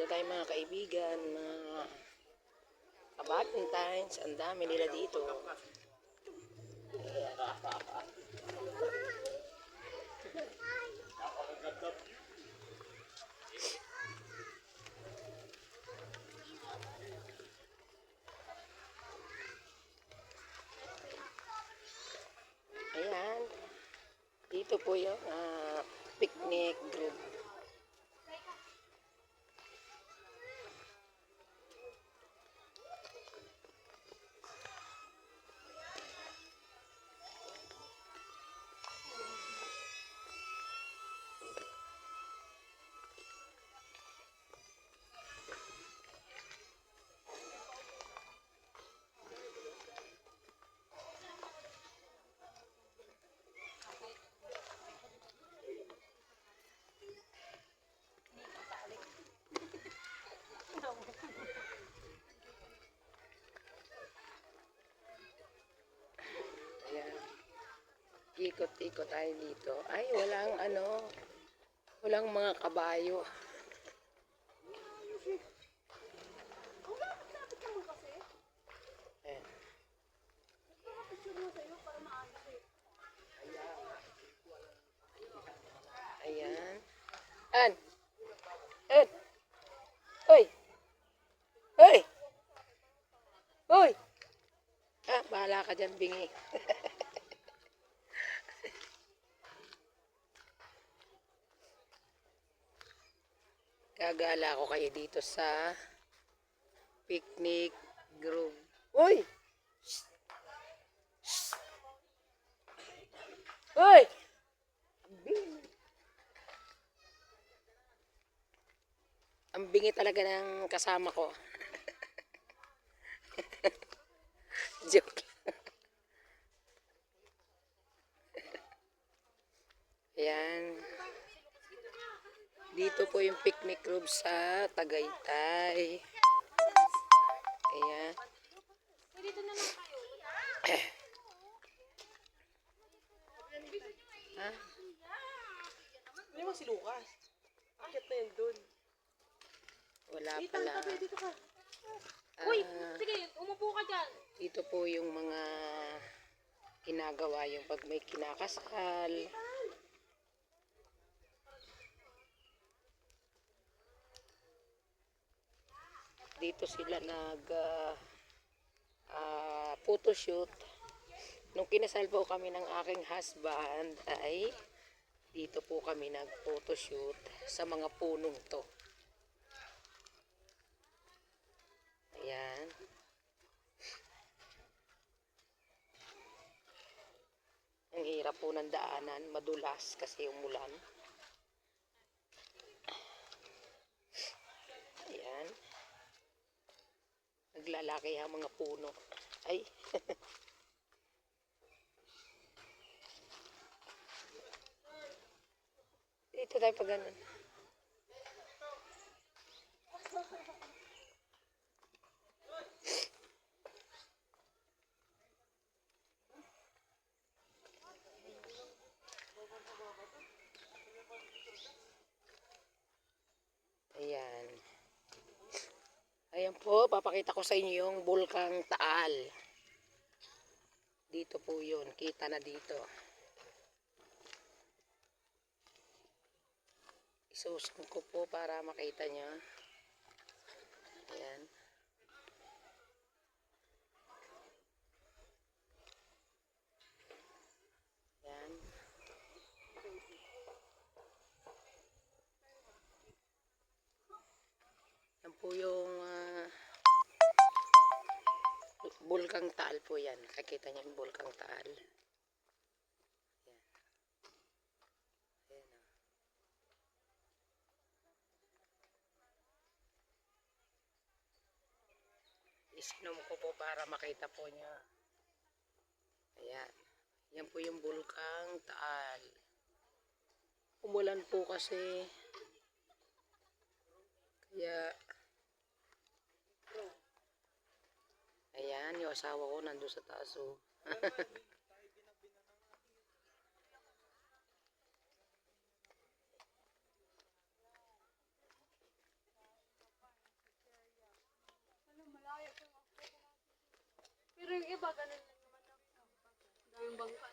tayo mga kaibigan, mga kabatintines, ang dami nila dito. Ayan, dito po yung picnic group. Ayan, ikot-ikot tayo dito. Ay, walang mga kabayo. Ayan. Ayan. An! An! Hoy! Hoy! Hoy! Bahala ka dyan, bingi. Gagala ko kayo dito sa picnic group. Uy! Uy! Ang bingi talaga ng kasama ko. Joke. Ayan. Dito po yung picnic group sa Tagaytay. Ayan. Dito na lang kayo. Ha? Hindi mo si Lucas. Akit na yun dun. Wala pala. Dito ka. Uy, sige, umupo ka dyan. Dito po yung mga ginagawa yung pag may kinakasal. Dito sila photoshoot. Nung kinasal po kami ng aking husband ay dito po kami nag-photoshoot sa mga punong to. Ayan. Ang hirap po ng daanan, madulas kasi umulan. Ayan. Naglalaki ang mga puno. Ay. Dito tayo pa ganun. Ayan. Ayan po, papakita ko sa inyo yung Bulkang Taal. Dito po yun, kita na dito. Isusong ko po para makita nyo. Ayan. Ayan. Yan po yung Bulkang Taal po yan. Nakikita nyo yung Bulkang Taal. Ayan. Ayan. Isinom ko po para makita po niya. Ayan. Yan po yung Bulkang Taal. Umulan po kasi. Kaya ayan, yung asawa ko nandun sa taas. Oh. yung iba, ganun lang naman. Daming bangka.